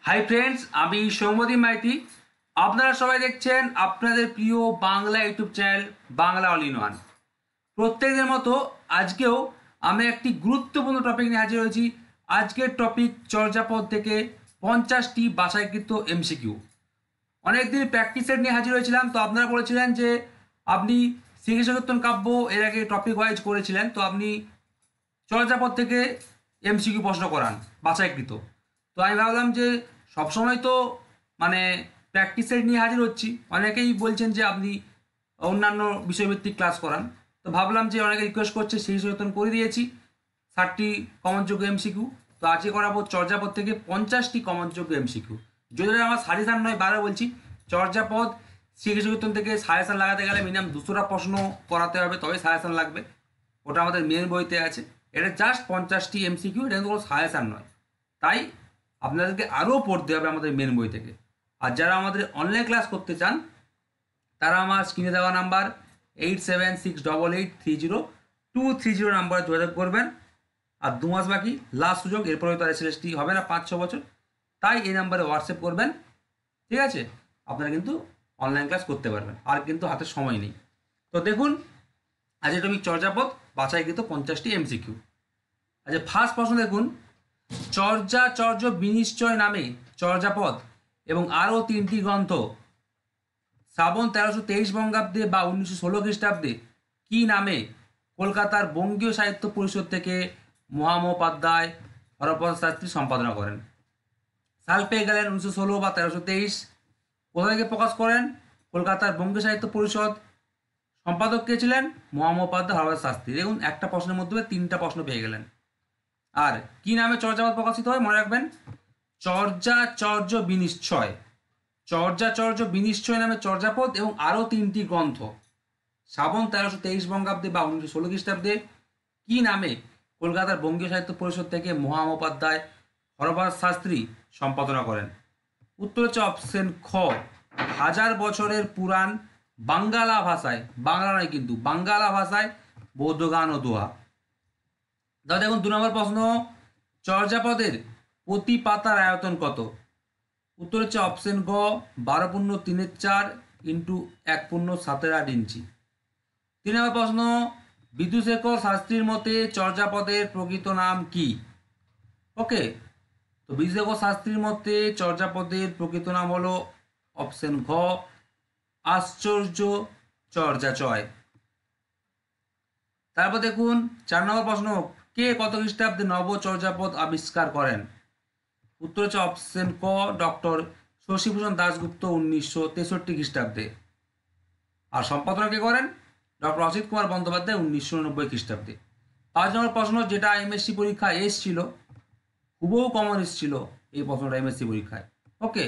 Hi friends, আমি সৌম্যদীপ মাইতি। আপনারা সবাই দেখছেন আপনাদের প্রিয় Bangla YouTube channel Bangla all in one. প্রত্যেকদের মতো আজকেও আমি একটি গুরুত্বপূর্ণ টপিক নিয়ে হাজির হয়েছি। আজকের টপিক চর্যাপদ থেকে 50টি বাছাইকৃত এমসিকিউ। অনেকদিন প্র্যাকটিস সেট নিয়ে হাজির হয়েছিলাম, তো আপনারা বলেছিলেন যে আপনি শ্রীকৃষ্ণ কাব্য এর আগে টপিক ওয়াইজ করেছিলেন, তো আপনি চর্যাপদ থেকে এমসিকিউ প্রশ্ন করান বাছাইকৃত। তো আমি ভাবলাম যে সবসময় তো মানে প্র্যাকটিস সেট নিয়ে হাজির হচ্ছি, অনেকেই বলছেন যে আপনি অন্যান্য বিষয়ভিত্তিক ক্লাস করান, তো ভাবলাম যে অনেকে রিকোয়েস্ট করছে সেই সচেতন করে দিয়েছি 60টি কমনযোগ্য এমসিকিউ। তো আজকে করাবো চর্যাপদ থেকে 50টি কমনযোগ্য এমসিকিউ। যদি আমার সাজেশান নয়, বারবার বলছি, চর্যাপদ শ্রীকৃষ্ণ থেকে সাজেশান লাগাতে গেলে মিনিমাম 200টা প্রশ্ন করাতে হবে, তবে সাজেশান লাগবে। ওটা আমাদের মেন বইতে আছে। এটা জাস্ট 50টি এমসিকিউ, এটা কিন্তু কোনো সাজেশান নয়। তাই আপনাদেরকে আরও পড়তে হবে আমাদের মেন বই থেকে। আর যারা আমাদের অনলাইন ক্লাস করতে চান তারা আমার স্ক্রিনে দেওয়া নাম্বার 8768830230 নাম্বারে যোগাযোগ করবেন। আর 2 মাস বাকি, লাস্ট সুযোগ, এরপরে তো আর এসএলএসটি হবে না 5-6 বছর। তাই এই নাম্বারে হোয়াটসঅ্যাপ করবেন, ঠিক আছে? আপনারা কিন্তু অনলাইন ক্লাস করতে পারবেন, আর কিন্তু হাতে সময় নেই। তো দেখুন, আজকে টপিক চর্যাপদ বাছাইকৃত 50টি এমসিকিউ। আচ্ছা, ফার্স্ট প্রশ্ন দেখুন, চর্যাচর্য বিনিশ্চয় নামে চর্যাপদ এবং আরও 3টি গ্রন্থ শ্রাবণ 1323 বঙ্গাব্দে বা 1916 খ্রিস্টাব্দে কী নামে কলকাতার বঙ্গীয় সাহিত্য পরিষদ থেকে মহামহোপাধ্যায় হরপ্রসাদ শাস্ত্রী সম্পাদনা করেন? সাল পেয়ে গেলেন 1916 বা 1323। কোথা থেকে প্রকাশ করেন? কলকাতার বঙ্গীয় সাহিত্য পরিষদ। সম্পাদক কে ছিলেন? মহামহোপাধ্যায় হরপ্রসাদ শাস্ত্রী। দেখুন, একটা প্রশ্নের মধ্যে 3টা প্রশ্ন পেয়ে গেলেন। আর কি নামে চর্যাপদ প্রকাশিত হয় মনে রাখবেন, চর্যাচর্য বিনিশ্চয়। চর্যাচর্য বিনিশ্চয় নামে চর্যাপদ এবং আরও 3টি গ্রন্থ শ্রাবণ 1323 বঙ্গাব্দে বা 1916 খ্রিস্টাব্দে কি নামে কলকাতার বঙ্গীয় সাহিত্য পরিষদ থেকে মহামহোপাধ্যায় হরপ্রসাদ শাস্ত্রী সম্পাদনা করেন? উত্তর হচ্ছে অপশন খ, 1000 বছরের পুরাণ বাঙ্গালা ভাষায়, বাংলা নয় কিন্তু, বাঙ্গালা ভাষায় বৌদ্ধ গান ও দোহা। দাদা দেখুন, 2 নম্বর প্রশ্ন, চর্যাপদের প্রতি পাতার আয়তন কত? উত্তর হচ্ছে অপশন গ, 12.3/4 ইন্টু 1.7 ইঞ্চি। 3 নম্বর প্রশ্ন, বিদুশেখর শাস্ত্রীর মতে চর্যাপদের প্রকৃত নাম কি? ওকে, তো বিদুশেখর শাস্ত্রীর মতে চর্যাপদের প্রকৃত নাম হলো অপশন ঘ, আশ্চর্য চর্যাচয়। তারপর দেখুন 4 নম্বর প্রশ্ন, কে কত খ্রিস্টাব্দে নবচর্যাপদ আবিষ্কার করেন? উত্তর হচ্ছে অপশন ক, ডক্টর শশীভূষণ দাশগুপ্ত 1963 খ্রিস্টাব্দে। আর সম্পাদনা কে করেন? ডক্টর অসিত কুমার বন্দ্যোপাধ্যায় 1990 খ্রিস্টাব্দে। 5 নম্বর প্রশ্ন, যেটা এমএসসি পরীক্ষায় এসছিল, হুবহু কমন এসছিল এই প্রশ্নটা এমএসসি পরীক্ষায়। ওকে,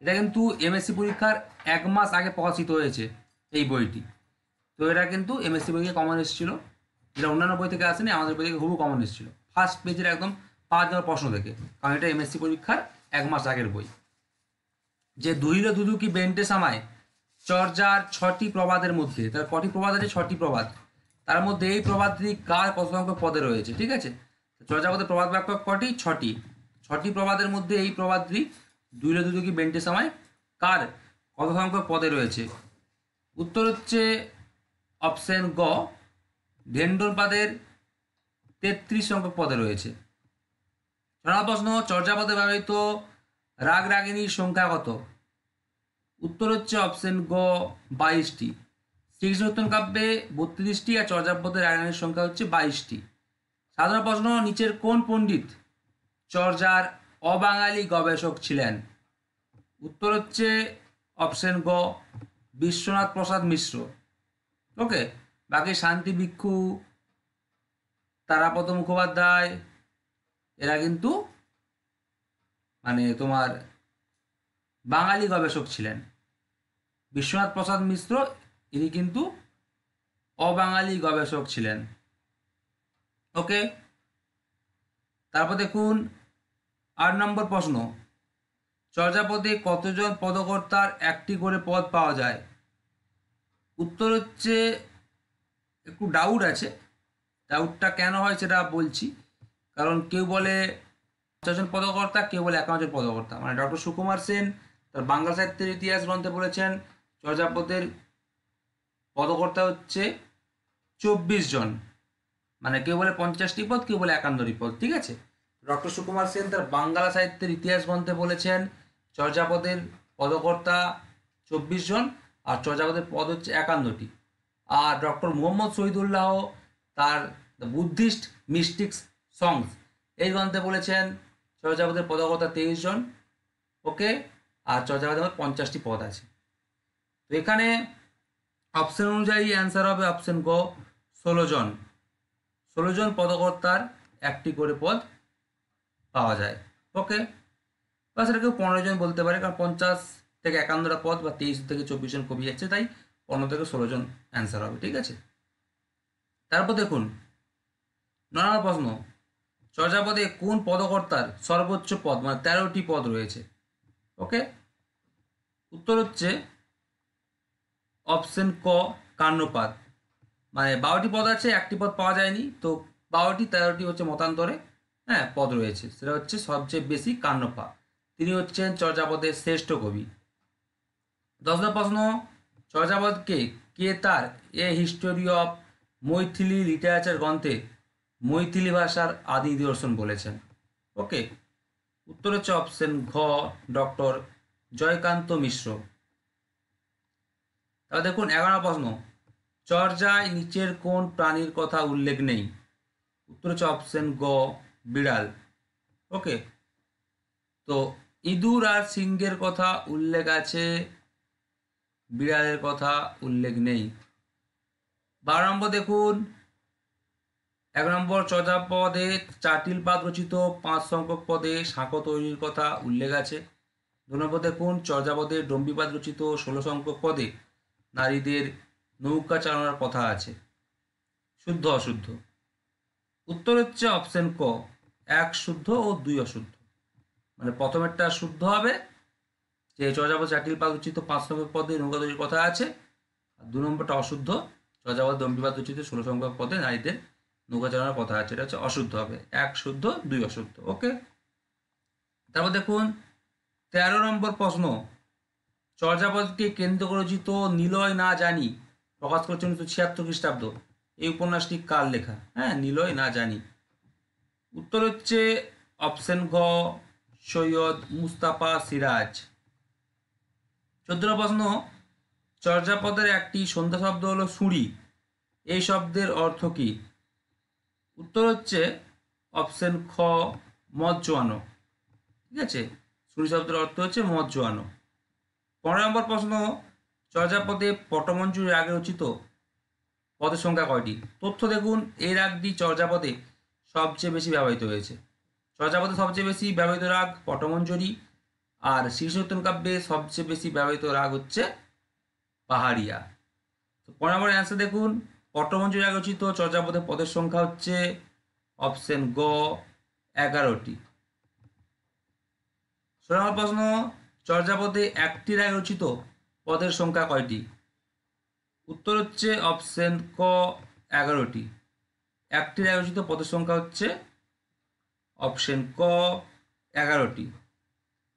এটা কিন্তু এমএসসি পরীক্ষার 1 মাস আগে প্রকাশিত হয়েছে এই বইটি। তো এটা কিন্তু এমএসসি বইকে কমন এসেছিল, যেটা অন্যান্য বই থেকে আসেনি, আমাদের বই থেকে হুবহু কমন এসেছিল ফার্স্ট পেজের একদম 5 নম্বর প্রশ্ন থেকে, কারণ এটা এমএসসি পরীক্ষার 1 মাস আগের বই। যে দুহিল দুদু কি বেন্টে সামায় চর্যার 6টি প্রবাদের মধ্যে, তার কটি প্রবাদ আছে? 6টি প্রবাদ। তার মধ্যে এই প্রবাদটি কার কত সংখ্যক পদে রয়েছে? ঠিক আছে, চর্যাপদের প্রবাদ বাক্য কটি? 6টি। 6টি প্রবাদের মধ্যে এই প্রবাদটি দুহিল দুদু কি বেন্টে সামায় কার কত সংখ্যক পদে রয়েছে? উত্তর হচ্ছে অপশন গ, ঢেন্ডলপাদের 33 সংখ্যক পদে রয়েছে। 6 নম্বর প্রশ্ন, চর্যাপদে ব্যবহৃত রাগ রাগিনীর সংখ্যা কত? উত্তর হচ্ছে অপশন গ, 22টি। শ্রীকৃষ্ণ কাব্যে 32টি আর চর্যাপদের রাগ রাগিনীর সংখ্যা হচ্ছে 22টি। 7 নম্বর প্রশ্ন, নিচের কোন পণ্ডিত চর্যার অবাঙালি গবেষক ছিলেন? উত্তর হচ্ছে অপশন গ, বিশ্বনাথ প্রসাদ মিশ্র। ওকে, বাকি শান্তি ভিক্ষু, তারাপদ মুখোপাধ্যায়, এরা কিন্তু মানে তোমার বাঙালি গবেষক ছিলেন। বিশ্বনাথ প্রসাদ মিশ্র ইনি কিন্তু অবাঙালি গবেষক ছিলেন। ওকে, তারপর দেখুন 8 নম্বর প্রশ্ন, চর্যাপদে কতজন পদকর্তার একটি করে পদ পাওয়া যায়? উত্তর হচ্ছে, একটু ডাউট আছে, ডাউটটা কেন হয় সেটা বলছি। কারণ কেউ বলে জন পদকর্তা, কেউ বলে 51 জন পদকর্তা। মানে ডক্টর সুকুমার সেন তার বাংলা সাহিত্যের ইতিহাস গ্রন্থে বলেছেন চর্যাপদের পদকর্তা হচ্ছে 24 জন, মানে কেউ বলে 50টি পদ, কেউ বলে 51টি পদ, ঠিক আছে। ডক্টর সুকুমার সেন তার বাংলা সাহিত্যের ইতিহাস গ্রন্থে বলেছেন চর্যাপদের পদকর্তা 24 জন আর চর্যাপদের পদ হচ্ছে 51টি। আর ডক্টর মোহাম্মদ শহীদুল্লাহ তার দ্য বুদ্ধিস্ট মিস্টিক্স সংস এই গ্রন্থে বলেছেন চর্যাপদের পদকর্তা 23 জন, ওকে। আর চর্যাপদের 50টি পদ আছে। তো এখানে অপশন অনুযায়ী অ্যান্সার হবে অপশন গ 16 জন। 16 জন পদকর্তার একটি করে পদ পাওয়া যায়, ওকে। বা সেটা কেউ 15 জন বলতে পারে, কারণ 50 থেকে 51টা পদ বা 23 থেকে 24 জন কবি আছে, তাই 15 থেকে 16 জন অ্যান্সার হবে, ঠিক আছে। তারপর দেখুন 9 নম্বর প্রশ্ন, চর্যাপদে কোন পদকর্তার সর্বোচ্চ পদ মানে 13টি পদ রয়েছে, ওকে। উত্তর হচ্ছে অপশন ক কান্নপাদ। মানে 12টি পদ আছে, একটি পদ পাওয়া যায়নি, তো 12টি 13টি হচ্ছে মতান্তরে হ্যাঁ পদ রয়েছে, সেটা হচ্ছে সবচেয়ে বেশি কান্নপা। তিনি হচ্ছেন চর্যাপদের শ্রেষ্ঠ কবি। 10 নম্বর প্রশ্ন, চর্যাপদকে কে তার এ হিস্টোরি অফ মৈথিলি লিটারেচার গ্রন্থে মৈথিলি ভাষার আদি নিদর্শন বলেছেন, ওকে। উত্তর হচ্ছে অপশন ঘ ডক্টর জয়কান্ত মিশ্র। তাহলে দেখুন 11 প্রশ্ন, চর্যায় নিচের কোন প্রাণীর কথা উল্লেখ নেই? উত্তর হচ্ছে অপশন গ বিড়াল, ওকে। তো ইঁদুর আর সিংহের কথা উল্লেখ আছে, বিড়ালের কথা উল্লেখ নেই। 12 নম্বর দেখুন 1 নম্বর, চর্যাপদে চাটিল পাদ রচিত 5 সংখ্যক পদে সাঁকো তৈরির কথা উল্লেখ আছে। 2 নম্বর দেখুন চর্যাপদে ডম্বিপাদ রচিত 16 সংখ্যক পদে নারীদের নৌকা চালানোর কথা আছে। শুদ্ধ অশুদ্ধ? উত্তর হচ্ছে অপশন ক 1 শুদ্ধ ও 2 অশুদ্ধ। মানে প্রথমেরটা শুদ্ধ হবে যে চর্যাপদ চাটিল পাদ রচিত 5 সংখ্যক পদে নৌকা তৈরির কথা আছে, আর 2 নম্বরটা অশুদ্ধ, চর্যাপদ ডম্বিপাদ রচিত 16 সংখ্যক পদে নারীদের নৌকা চালানোর কথা আছে, এটা হচ্ছে অশুদ্ধ হবে। 1 শুদ্ধ 2 অশুদ্ধ, ওকে। তারপর দেখুন 13 নম্বর প্রশ্ন, চর্যাপদকে কেন্দ্র করে রচিত নিলয় না জানি প্রকাশ করেছেন 1976 খ্রিস্টাব্দ, এই উপন্যাসটি কার লেখা? হ্যাঁ, নিলয় না জানি। উত্তর হচ্ছে অপশন ঘ সৈয়দ মুস্তাফা সিরাজ। 14 প্রশ্ন, চর্যাপদের একটি সন্ধ্যা শব্দ হলো সুরি, এই শব্দের অর্থ কি? উত্তর হচ্ছে অপশন খ মদ জোয়ানো, ঠিক আছে। সুরি শব্দের অর্থ হচ্ছে মদ জোয়ানো। 15 নম্বর প্রশ্ন, চর্যাপদে পটমঞ্জুরি রাগে রচিত পদের সংখ্যা কয়টি? তথ্য দেখুন, এই রাগটি চর্যাপদে সবচেয়ে বেশি ব্যবহৃত হয়েছে। চর্যাপদে সবচেয়ে বেশি ব্যবহৃত রাগ পটমঞ্জরি, আর শ্রীনিকেতন কাব্যে সবচেয়ে বেশি ব্যবহৃত রাগ হচ্ছে পাহাড়িয়া। তো 15 নম্বর অ্যান্সার দেখুন, পটমঞ্জরি রাগে রচিত চর্যাপদে পদের সংখ্যা হচ্ছে অপশন গ 11টি। 16 নম্বর প্রশ্ন, চর্যাপদে একটি রাগে রচিত পদের সংখ্যা কয়টি? উত্তর হচ্ছে অপশন ক 11টি। একটি রাগে রচিত পদের সংখ্যা হচ্ছে অপশন ক 11টি।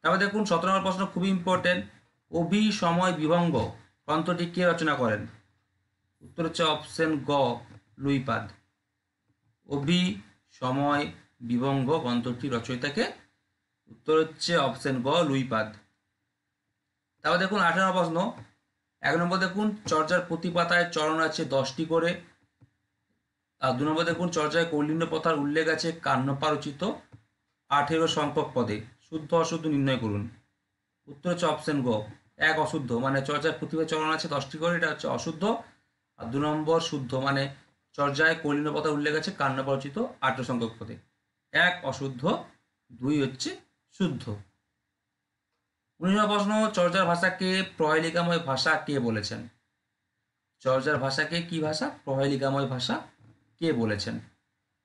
তারপর দেখুন 17 নম্বর প্রশ্ন খুবই ইম্পর্টেন্ট, অভি সময় বিভঙ্গ গ্রন্থটি কে রচনা করেন? উত্তর হচ্ছে অপশন গ লুইপাদ। অভি সময় বিভঙ্গ গ্রন্থটি রচয়িতাকে? উত্তর হচ্ছে অপশন গ লুইপাদ। তারপর দেখুন 18 নম্বর প্রশ্ন, 1 নম্বর দেখুন চর্যার প্রতি পাতায় চরণ আছে 10টি করে, আর 2 নম্বর দেখুন চর্যায় কৌলিন্য প্রথার উল্লেখ আছে কান্নপা রচিত 18 সংখ্যক পদে, শুদ্ধ অশুদ্ধ নির্ণয় করুন। উত্তর হচ্ছে অপশন গ 1 অশুদ্ধ, মানে চর্যার প্রতিপায় চরণ আছে 10টি করে, এটা হচ্ছে অশুদ্ধ। আর 2 নম্বর শুদ্ধ, মানে চর্যায় কৌলিন্য প্রথার উল্লেখ আছে কান্নপা রচিত 18 সংখ্যক পদে। 1 অশুদ্ধ, 2 হচ্ছে শুদ্ধ। 19 নম্বর প্রশ্ন, চর্যার ভাষাকে প্রহেলিকাময় ভাষা কে বলেছেন? চর্যার ভাষাকে কি ভাষা? প্রহেলিকাময় ভাষা কে বলেছেন?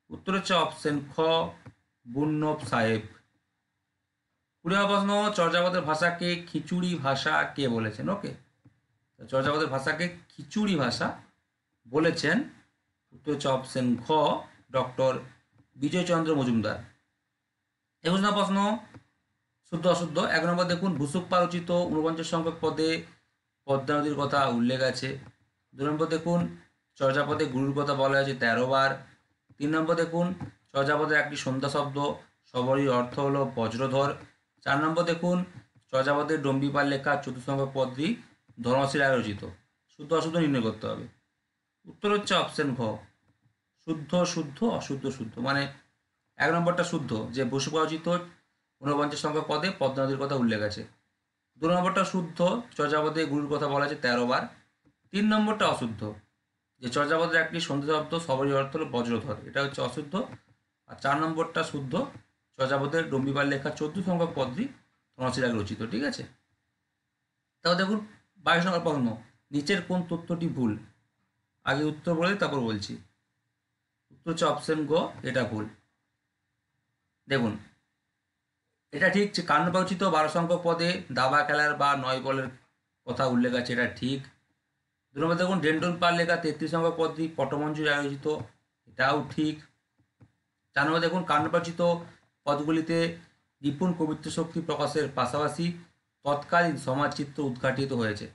উত্তর হচ্ছে অপশন খ বুন্নব সাহেব। 20 নম্বর প্রশ্ন, চর্যাপদের ভাষাকে খিচুড়ি ভাষা কে বলেছেন? ওকে, চর্যাপদের ভাষাকে খিচুড়ি ভাষা বলেছেন, উত্তর হচ্ছে অপশন ঘ ডক্টর বিজয়চন্দ্র মজুমদার। 21 প্রশ্ন শুদ্ধ অশুদ্ধ। 1 নম্বর দেখুন, ভূসুক পা রচিত 49 সংখ্যক পদে পদ্মা নদীর কথা উল্লেখ আছে। 2 নম্বর দেখুন, চর্যাপদে গুরুর কথা বলা হয়েছে 13 বার। 3 নম্বর দেখুন, চর্যাপদের একটি সন্ধ্যা শব্দ, সবরই অর্থ হলো বজ্রধর। 4 নম্বর দেখুন, চর্যাপদের ডম্বিপাল লেখা 14 সংখ্যক পদটি ধর্মশিলায় রচিত। শুদ্ধ অশুদ্ধ নির্ণয় করতে হবে। উত্তর হচ্ছে অপশন ঘ, শুদ্ধ শুদ্ধ অশুদ্ধ শুদ্ধ। মানে 1 নম্বরটা শুদ্ধ, যে ভূসুক পা রচিত 49 সংখ্যক পদে পদ্মা নদীর কথা উল্লেখ আছে। 2 নম্বরটা শুদ্ধ, চর্যাপদে গুরুর কথা বলা আছে 13 বার। 3 নম্বরটা অশুদ্ধ, যে চর্যাপদের একটি সন্ধি শব্দ, সবরই অর্থ হলো বজ্রধর, এটা হচ্ছে অশুদ্ধ। আর 4 নম্বরটা শুদ্ধ, চর্যাপদের ডম্বিপাল লেখা 14 সংখ্যক পদটি ধর্মশিলায় রচিত। ঠিক আছে, তাও দেখুন 22 নম্বর প্রশ্ন, নিচের কোন তথ্যটি ভুল? আগে উত্তর বলে তারপর বলছি। উত্তর হচ্ছে অপশন গ, এটা ভুল। দেখুন, এটা ঠিক যে কান্নপাউচিত 12 সংখ্যক পদে দাবা খেলার বা 9 বলের কথা উল্লেখ আছে, এটা ঠিক। 2 নম্বর দেখুন, ডেন্টন পাল লেখা 33 সংখ্যক পদটি পটমঞ্জুরি আয়োজিত, এটাও ঠিক। 4 নম্বর দেখুন, কান্নপাচিত পদগুলিতে নিপুণ কবিত্ব শক্তি প্রকাশের পাশাপাশি তৎকালীন সমাজচিত্র উদ্ঘাটিত হয়েছে,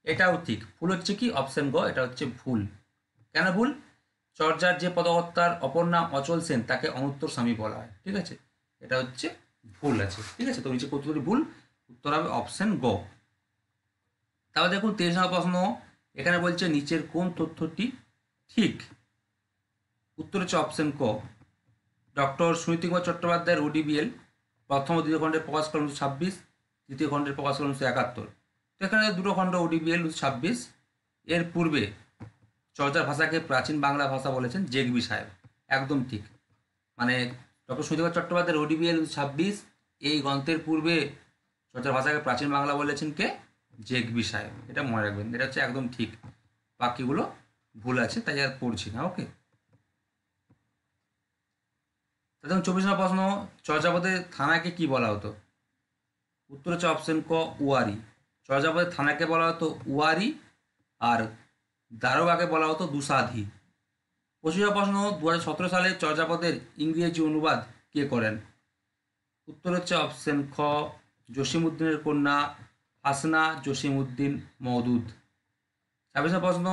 এটাও ঠিক। ভুল হচ্ছে কি? অপশন গ, এটা হচ্ছে ভুল। কেন ভুল? চর্যার যে পদকর্তার অপর নাম অচল সেন, তাকে অনুত্তর স্বামী বলা হয়। ঠিক আছে, এটা হচ্ছে ভুল আছে। ঠিক আছে, তো নিচে কতগুলি ভুল, উত্তর হবে অপশন গ। তাহলে দেখুন 23 নম্বর প্রশ্ন, এখানে বলছে নিচের কোন তথ্যটি ঠিক? উত্তর হচ্ছে অপশন ক, ডক্টর সুনীতি কুমার চট্টোপাধ্যায়ের ওডিবিএল প্রথম ও দ্বিতীয় খণ্ডের প্রকাশ কাল 1926, তৃতীয় খণ্ডের প্রকাশ কাল 1971। তো এখানে দুটো খণ্ড ওডিবিএল 1926। এর পূর্বে চর্যার ভাষাকে প্রাচীন বাংলা ভাষা বলেছেন জেগবি সাহেব, একদম ঠিক। মানে ডক্টর সুনীতি কুমার চট্টোপাধ্যায়ের ওডিবিএল 1926, এই গ্রন্থের পূর্বে চর্যার ভাষাকে প্রাচীন বাংলা বলেছেন কে? জেগবি সাহেব, এটা মনে রাখবেন, এটা হচ্ছে একদম ঠিক। বাকিগুলো ভুল আছে, তাই আর পড়ছি না। ওকে, দেখুন 24 নম্বর প্রশ্ন, চর্যাপদের থানাকে কি বলা হতো? উত্তর হচ্ছে অপশন ক, উয়ারি। চর্যাপদের থানাকে বলা হতো উয়ারি, আর দারোগাকে বলা হতো দুসাধি। 25 নম্বর প্রশ্ন, 2017 সালে চর্যাপদের ইংরেজি অনুবাদ কে করেন? উত্তর হচ্ছে অপশন খ, জসিমউদ্দিনের কন্যা হাসনা জসিমউদ্দিন মওদুদ। 26 নম্বর প্রশ্ন,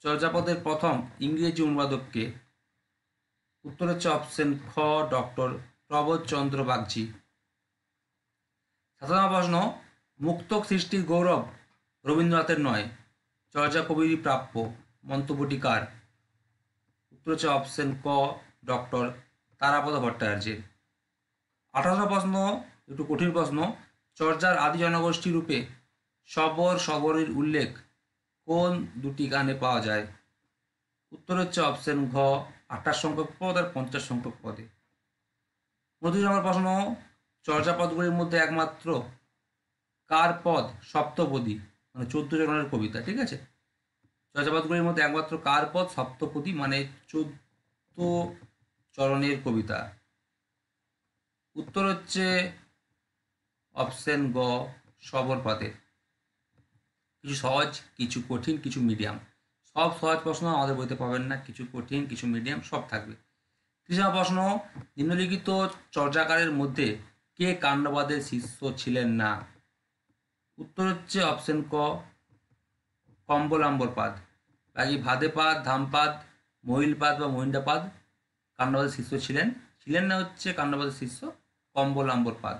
চর্যাপদের প্রথম ইংরেজি অনুবাদক কে? উত্তর হচ্ছে অপশন খ, ডক্টর প্রবোধচন্দ্র বাগচি। 7 নম্বর প্রশ্ন, মুক্তক সৃষ্টির গৌরব রবীন্দ্রনাথের নয়, চর্যা কবিরই প্রাপ্য, মন্তব্যটি কার? উত্তর হচ্ছে অপশন ক, ডক্টর তারাপদ ভট্টাচার্যের। 28 নম্বর প্রশ্ন, একটু কঠিন প্রশ্ন, চর্যার আদি জনগোষ্ঠী রূপে সবর সবরের উল্লেখ কোন দুটি গানে পাওয়া যায়? উত্তর হচ্ছে অপশন ঘ, 28 সংখ্যক পদ আর 50 সংখ্যক পদে। 29 নম্বর প্রশ্ন, চর্যাপদগুলির মধ্যে একমাত্র কার পদ সপ্তপদী, মানে 14 চরণের কবিতা। ঠিক আছে, চর্যাপদগুলির মধ্যে একমাত্র কার পদ সপ্তপদী, মানে 14 চরণের কবিতা? উত্তর হচ্ছে অপশন গ, সবর পদের। কিছু সহজ, কিছু কঠিন, কিছু মিডিয়াম। সব সহজ প্রশ্ন আমাদের বইতে পাবেন না, কিছু কঠিন, কিছু মিডিয়াম, সব থাকবে। 30 নম্বর প্রশ্ন, নিম্নলিখিত চর্যাকারের মধ্যে কে কান্ডবাদের শিষ্য ছিলেন না? উত্তর হচ্ছে অপশন ক, কম্বলাম্বরপাদ। বাকি ভাদেপাদ, ধামপাদ, মহিলপাদ বা মহিন্দাপাদ কান্ডবাদের শিষ্য ছিলেন, ছিলেন না হচ্ছে কান্ডবাদের শিষ্য কম্বলাম্বরপাদ।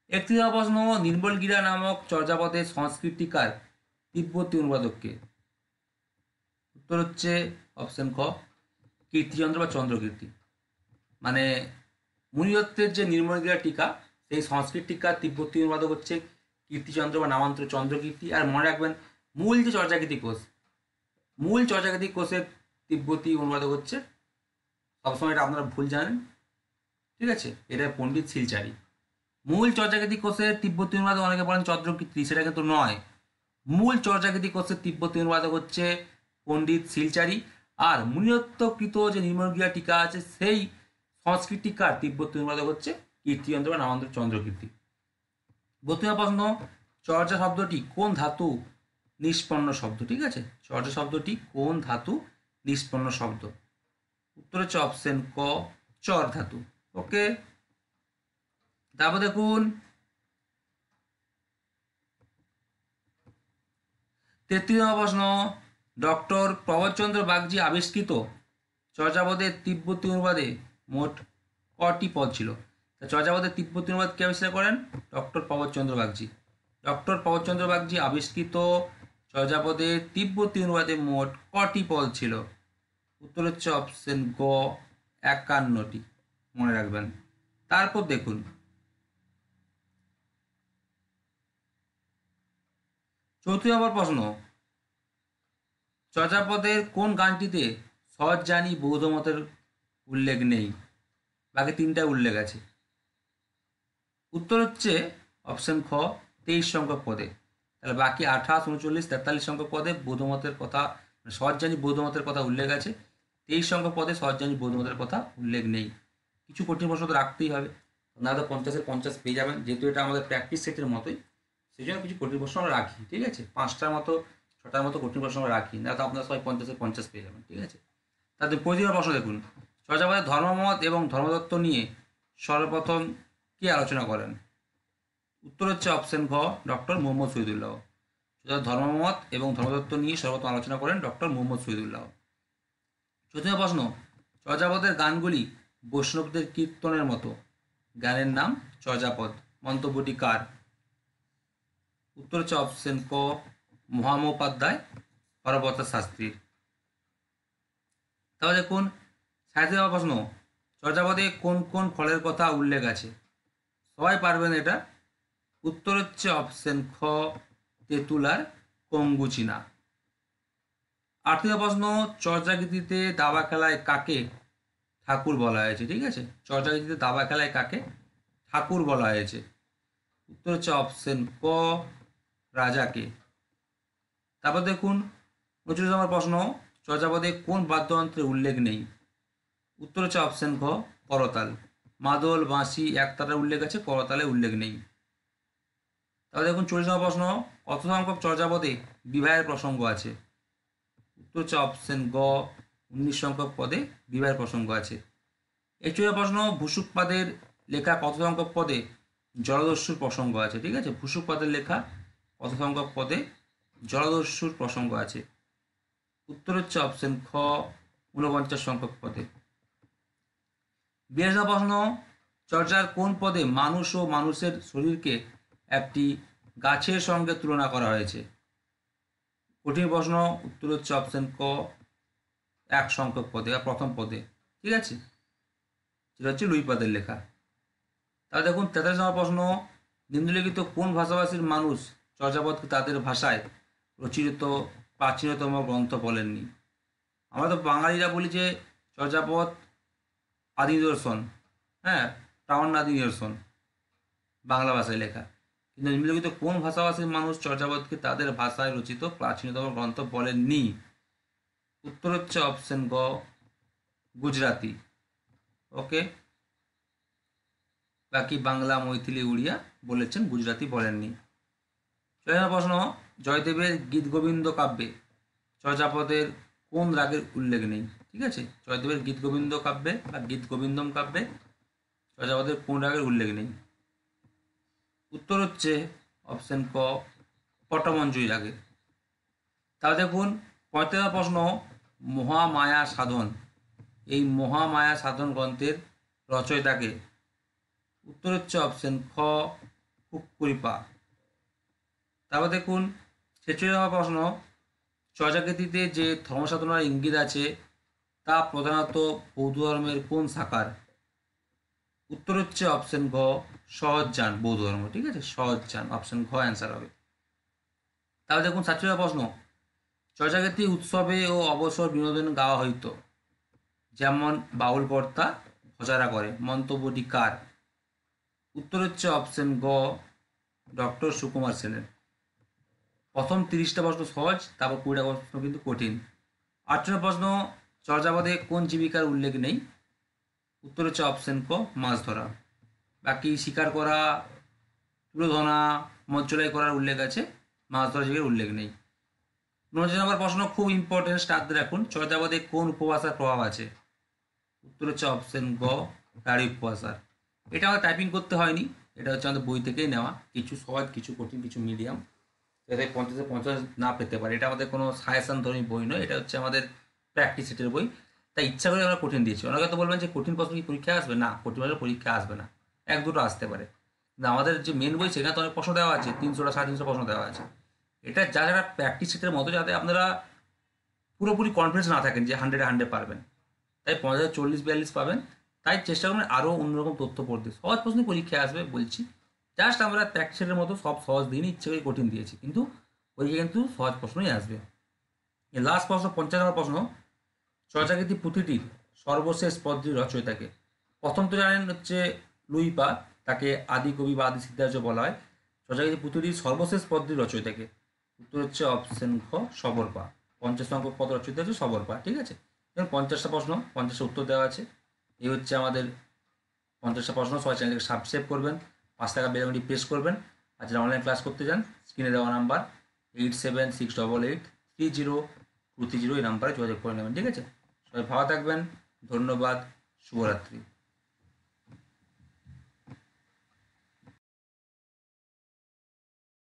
31 নম্বর প্রশ্ন, নির্মলগিরা নামক চর্যাপদের সংস্কৃতিকার তিব্বতী অনুবাদককে? উত্তর হচ্ছে অপশন খ, কীর্তিচন্দ্র বা চন্দ্রকীর্তি। মানে মুনিদত্তের যে নির্মলগিরা টিকা, সেই সংস্কৃত টিকার তিব্বতী অনুবাদক হচ্ছে কীর্তিচন্দ্র বা নামান্তর চন্দ্রকীর্তি। আর মনে রাখবেন, মূল যে চর্যাকৃতি কোষ, মূল চর্যাকৃতি কোষের তিব্বতী অনুবাদক হচ্ছে, সবসময় এটা আপনারা ভুল জানেন, ঠিক আছে, এটা পণ্ডিত শিলচারি। মূল চর্যাকৃতি কোষের তিব্বতী অনুবাদক অনেকে বলেন চন্দ্রকীর্তি, সেটা কিন্তু নয়। মূল চর্যাকৃতি কোষের তিব্বতী অনুবাদক হচ্ছে পণ্ডিত শিলচারি। আর মুনিদত্তকৃত যে নির্মলগিরা টিকা আছে, সেই সংস্কৃত টিকার তিব্বতী অনুবাদক হচ্ছে কীর্তিচন্দ্র বা নামান্তর চন্দ্রকীর্তি। 32 প্রশ্ন, চর্যা শব্দটি কোন ধাতু নিষ্পন্ন শব্দ? ঠিক আছে, চর্যা শব্দটি কোন ধাতু নিষ্পন্ন শব্দ? উত্তর হচ্ছে অপশন ক, চর ধাতু। ওকে, তারপর দেখুন 33 নম্বর প্রশ্ন, ডক্টর প্রভাতচন্দ্র বাগচি আবিষ্কৃত চর্যাপদের তিব্বতী অনুবাদে মোট কটি পদ ছিল? চর্যাপদের তিব্বতী অনুবাদ কে আবিষ্কার করেন? ডক্টর প্রভাতচন্দ্র বাগচি। ডক্টর প্রভাতচন্দ্র বাগচি আবিষ্কৃত চর্যাপদের তিব্বতী অনুবাদে মোট কটি পদ ছিল? উত্তর হচ্ছে অপশন গ 51টি, মনে রাখবেন। তারপর দেখুন 34 নম্বর প্রশ্ন, চর্যাপদের কোন গানটিতে সহজ্ঞানী বৌদ্ধ মতের উল্লেখ নেই? বাকি 3টায় উল্লেখ আছে। উত্তর হচ্ছে অপশন খ 23 সংখ্যক পদে। তাহলে বাকি 28, 39, 43 সংখ্যক পদে বৌদ্ধ মতের কথা, সহজ্ঞানী বৌদ্ধ মতের কথা উল্লেখ আছে। 23 সংখ্যক পদে সহজ্ঞানী বৌদ্ধ মতের কথা উল্লেখ নেই। কিছু কঠিন প্রশ্ন তো রাখতেই হবে, না তো 50-এর 50 পেয়ে যাবেন। যেহেতু এটা আমাদের প্র্যাকটিস সেটের মতোই, সেই জন্য কিছু কঠিন প্রশ্ন আমরা রাখি, ঠিক আছে? 5টার মতো 6টার মতো কঠিন প্রশ্ন আমরা রাখি, না তো আপনারা সবাই 50-এর 50 পেয়ে যাবেন, ঠিক আছে? তাদের প্রতিবার প্রশ্ন দেখুন, চর্যাপদের ধর্মমত এবং ধর্মতত্ত্ব নিয়ে সর্বপ্রথম কে আলোচনা করেন? উত্তর হচ্ছে অপশন ঘ ডক্টর মোহাম্মদ শহীদুল্লাহ। ধর্মমত এবং ধর্মতত্ত্ব নিয়ে সর্বপ্রথম আলোচনা করেন ডক্টর মোহাম্মদ শহীদুল্লাহ। 14 প্রশ্ন, চর্যাপদের গানগুলি বৈষ্ণবদের কীর্তনের মতো, গানের নাম চর্যাপদ, মন্তব্যটি কার? উত্তর হচ্ছে অপশন ক মহামোপাধ্যায় হরপ্রসাদ শাস্ত্রীর। তাহলে দেখুন 37 প্রশ্ন, চর্যাপদে কোন কোন ফলের কথা উল্লেখ আছে? সবাই পারবেন এটা। উত্তর হচ্ছে অপশন খ তেঁতুল আর কঙ্গুচিনা। 38 প্রশ্ন, চর্যাগীতিতে দাবা খেলায় কাকে ঠাকুর বলা হয়েছে? ঠিক আছে, চর্যাগীতিতে দাবা খেলায় কাকে ঠাকুর বলা হয়েছে? উত্তর হচ্ছে অপশন ক রাজাকে। তারপর দেখুন 39 নম্বর প্রশ্ন, চর্যাপদে কোন বাদ্যযন্ত্রের উল্লেখ নেই? উত্তর হচ্ছে অপশন খ করতাল। মাদল, বাঁশি, একতারার উল্লেখ আছে, করতালে উল্লেখ নেই। তাহলে দেখুন 40 নম্বর প্রশ্ন, কত সংখ্যক চর্যাপদে বিবাহের প্রসঙ্গ আছে? উত্তর হচ্ছে অপশন গ 19 সংখ্যক পদে বিবাহের প্রসঙ্গ আছে। 41 প্রশ্ন, ভূসুকপাদের লেখা কত সংখ্যক পদে জলদস্যুর প্রসঙ্গ আছে? ঠিক আছে, ভূসুকপাদের লেখা কত সংখ্যক পদে জলদস্যুর প্রসঙ্গ আছে? উত্তর হচ্ছে অপশন খ 49 সংখ্যক পদে। 42 প্রশ্ন, চর্যার কোন পদে মানুষ ও মানুষের শরীরকে একটি গাছের সঙ্গে তুলনা করা হয়েছে? কঠিন প্রশ্ন। উত্তর হচ্ছে অপশন ক 1 সংখ্যক পদে বা প্রথম পদে, ঠিক আছে, যেটা হচ্ছে লুইপাদের লেখা। তাহলে দেখুন 43 নম্বর প্রশ্ন, নিম্নলিখিত কোন ভাষাভাষীর মানুষ চর্যাপদকে তাদের ভাষায় রচিত প্রাচীনতম গ্রন্থ বলেননি? আমরা তো বাঙালিরা বলি যে চর্যাপদ আদি নিদর্শন, হ্যাঁ, প্রামাণ্য নিদর্শন, বাংলা ভাষায় লেখা। কিন্তু নিম্নলিখিত কোন ভাষাভাষীর মানুষ চর্যাপদকে তাদের ভাষায় রচিত প্রাচীনতম গ্রন্থ বলেননি? উত্তর হচ্ছে অপশন গ গুজরাটি। ওকে, বাকি বাংলা, মৈথিলি, উড়িয়া বলেছেন, গুজরাটি বলেননি। 6 প্রশ্ন, জয়দেবের গীত গোবিন্দ কাব্যে চর্যাপদের কোন রাগের উল্লেখ নেই? ঠিক আছে, জয়দেবের গীত গোবিন্দ কাব্যে বা গীত গোবিন্দম কাব্যে চর্যাপদের কোন রাগের উল্লেখ নেই? উত্তর হচ্ছে অপশন ক পটমঞ্জুরি রাগের। তাহলে দেখুন 35 প্রশ্ন, মহামায়া সাধন, এই মহামায়া সাধন গ্রন্থের রচয়িতাকে? উত্তর হচ্ছে অপশন খ কুক্কুরিপা। তারপর দেখুন 46 প্রশ্ন, চর্যাগীতিতে যে ধর্মসাধনার ইঙ্গিত আছে তা প্রধানত বৌদ্ধ ধর্মের কোন শাখার? উত্তর হচ্ছে অপশন ঘ সহজ্ঞান বৌদ্ধ ধর্ম। ঠিক আছে, সহজ্ঞান, অপশন ঘ অ্যান্সার হবে। তাহলে দেখুন 47 প্রশ্ন, চর্যাগীতি উৎসবে ও অবসর বিনোদন গাওয়া হইত, যেমন বাউল কর্তা ভজারা করে, মন্তব্যটি কার? উত্তর হচ্ছে অপশন গ ডক্টর সুকুমার সেনের। প্রথম 30টা প্রশ্ন সহজ, তারপর 20টা প্রশ্ন কিন্তু কঠিন। 18 প্রশ্ন, চর্যাপদে কোন জীবিকার উল্লেখ নেই? উত্তর হচ্ছে অপশন ক মাছ ধরা। বাকি শিকার করা, তুলো ধরা, মজ্জলাই করার উল্লেখ আছে, মাছ ধরা জীবিকার উল্লেখ নেই। 49 নম্বর প্রশ্ন খুব ইম্পর্টেন্ট, স্টার্ট দিয়ে রাখুন, চর্যাপদে কোন উপভাষার প্রভাব আছে? উত্তর হচ্ছে অপশন গ রাঢ়ী উপভাষার। এটা আমাদের টাইপিং করতে হয়নি, এটা হচ্ছে আমাদের বই থেকেই নেওয়া, কিছু সহজ, কিছু কঠিন, কিছু মিডিয়াম, যাতে 50-50 না পেতে পারে। এটা আমাদের কোনো সাজেশন ধর্মী বই নয়, এটা হচ্ছে আমাদের প্র্যাকটিস সেটের বই। তাই ইচ্ছা করে আমরা কঠিন দিয়েছি। অনেকে তো বলবেন যে কঠিন প্রশ্ন কি পরীক্ষা আসবে? না, কঠিন প্রশ্ন পরীক্ষা আসবে না, এক দুটো আসতে পারে। কিন্তু আমাদের যে মেন বই সেখানে তো অনেক প্রশ্ন দেওয়া আছে, 300টা 350 প্রশ্ন দেওয়া আছে। এটা যারা প্র্যাকটিস সেটের মতো, যাতে আপনারা পুরোপুরি কনফিডেন্স না থাকেন যে 100-100 পারবেন। তাই 50, 40-42 পাবেন। তাই চেষ্টা করবেন আরও অন্যরকম তথ্য পড়তে। সহজ প্রশ্ন পরীক্ষায় আসবে বলছি, জাস্ট আমরা প্র্যাকটিসের মতো সব সহজ দিনই ইচ্ছে করে কঠিন দিয়েছি, কিন্তু পরীক্ষা কিন্তু সহজ প্রশ্নই আসবে। লাস্ট প্রশ্ন, 50 নম্বর প্রশ্ন, চর্যাকৃতি পুঁথিটির সর্বশেষ পদটির রচয়িতাকে? প্রথম তো জানেন হচ্ছে লুই পা, তাকে আদি কবি বা আদি সিদ্ধার্য বলা হয়। চর্যাকৃতি পুঁথিটির সর্বশেষ পদটির রচয়িতাকে? উত্তর হচ্ছে অপশন খ, সবরপা। 50 সংখ্যক পদ রচয়িতা হচ্ছে সবরপা। ঠিক আছে, এবং 50টা প্রশ্ন, 50টা উত্তর দেওয়া আছে। এই হচ্ছে আমাদের 50টা প্রশ্ন। সবাই চ্যানেলকে সাবস্ক্রাইব করবেন, 5 টাকা বেল আইকনটি প্রেস করবেন। আর যারা অনলাইন ক্লাস করতে চান, স্ক্রিনে দেওয়া নাম্বার 8768830230 এই নাম্বারে যোগাযোগ করে নেবেন। ঠিক আছে, সবাই ভালো থাকবেন, ধন্যবাদ, শুভরাত্রি।